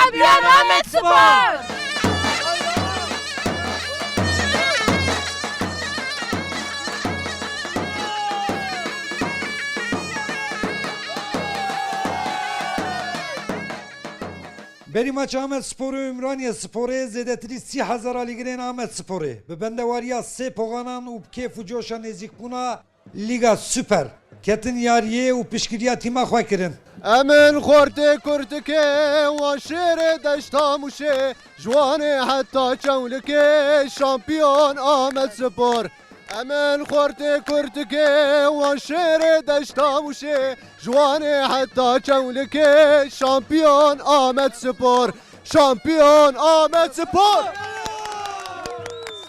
Şampiyon Ahmetspor! بری ماچ Ahmetspor'u Ümraniye Spor'u zedetiri 3000 Ali giren Ahmetspor'u. Ve bende var ya se poganan u keyfu coşa nezik buna Liga Süper. Ketin yariye u pişkiriya tima xwe kirin. Emin xorte kurtike ve şere deştamuşe Jwane hatta çavlike şampiyon Ahmetspor. Emin xorte kurtike ve şere deştamuşe Jwane hatta çavlike şampiyon Ahmetspor. Şampiyon Ahmetspor.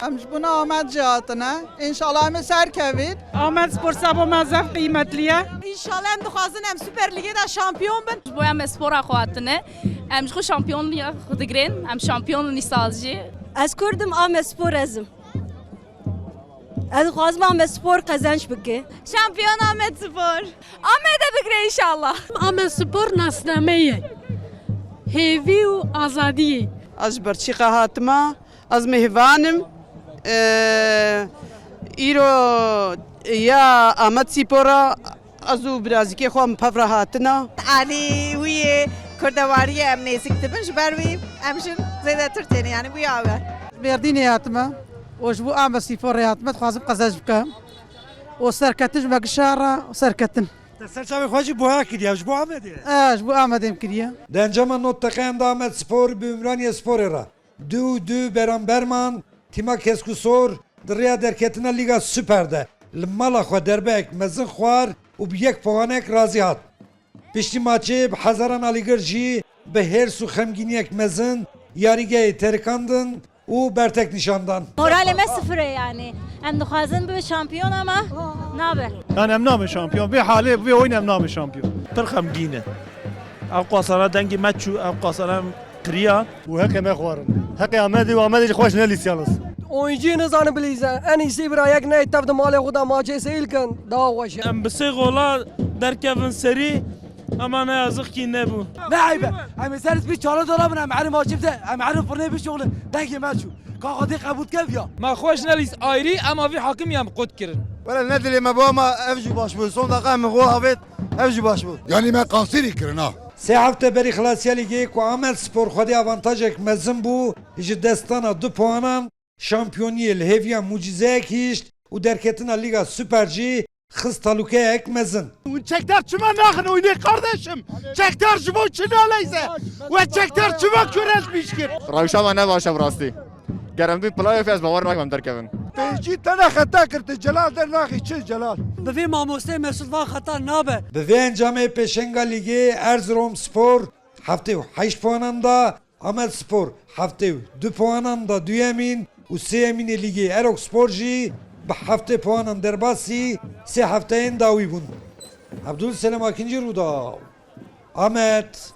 امش بنا آمد جاتنا انشالله همه سر کوید Ahmetspor sabah mezef kıymetliye. İnşallah hem duazın hem Süper Lig'de de şampiyon ben. Bu Ahmetspor xwatine. Em ji şampiyonluğa digirin, em şampiyonluğu nistalji. Ez Kurdim Ahmetspor ezim. Ez xwazim Ahmetspor kazanç bike. Şampiyon Ahmetspor. Ahmet'e digre inşallah. Ahmetspor nasnameyi. Hevi u azadiye. از برچیقه هاتما از مهوانم ایرو یا آمد سیپورا از او برازیکی خوام پفره هاتنا Ali uye Kurdawariye em nezik tibin jbervi emşin zeyde Türkçeni yani bu yaver. بردینی هاتما و جبو آمد سیپوری هاتما خوازم قزاج بکم و سرکتش بگشارا سرکتن Serçave xwacı bu hak ediyor. Bu Ahmet'i. جبو آمدیم کریه Dencama not takayım da Ahmetspor bi Ümraniye Spor era. Du Beran Berman tima kesku sor dırya derketina Liga Süper'de. Mala xwe derbek mezin xwar u bi yek puanek razı hat. Pişti maçı bi Hazaran Aligir jî bi hers û xemgîniyek mezin yarîgehê terikandin û bertek nişandan. Moralime sıfır yani. Em dixwazin bibe şampiyon ama nabe. Yani em nabê şampiyon. Vê halê vê oyun em nabê şampiyon. Pir xemgîn e. Ev qasana dengê me çû, ev qasana kiriya. Bu heke me xwarin. Heke Ahmet'i ve Ahmet'i xoş ne lisyanız. Oyuncuyu ne zanı bilize. En iyisi bir ayak ne tevdi mali xuda maçı seyilken daha hoş. Em bi sê gola derkevin serî ama ne yazık ki ne bu. Ne ayıbe? Hem servis bir çağrı dolabın hem arim maçımda hem arim fırına bir şoğlu. Dengi maçu. Kakadi kabut kev ya. Ma xoş nelis ayrı ama vi hakim yam kod kirin. Valla ne dileme bu ama evci baş bu. Son dakika mi xo havet evci baş bu. Yani me kanseri kirin ha. Sê hefte berî Xilasiya Lîgê ku Ahmetspor xwedî avantajek mezin bû ji destana 2 puanan şampiyoniyê li hêviya mucizeyek hîşt û derketina Liga Süper jî xist talûkeyek mezin. Çekter çima nakın oyunu kardeşim. Çekter çima çinaleyse. Ve çekter çima köreltmişkir. Ravşama ne başa burası. Gerem bir playoff ez bavar nakmam derkevin. Peki tane hata kırdı. Celal der nakı çiz Celal. Bevi mamoste Mesut Van Xatar nabe. Bi vê encamê Pêşenga Lîgê Erzurumspor heftê û 8 puanan da Ahmetspor heftê û 2 puanan da duyemîn û sêyemînê Lîgê Erokspor jî bi heftê puanan derbasî sê hefteyên dawî bûn. Abdülselam ikinci Rûda. Ahmet.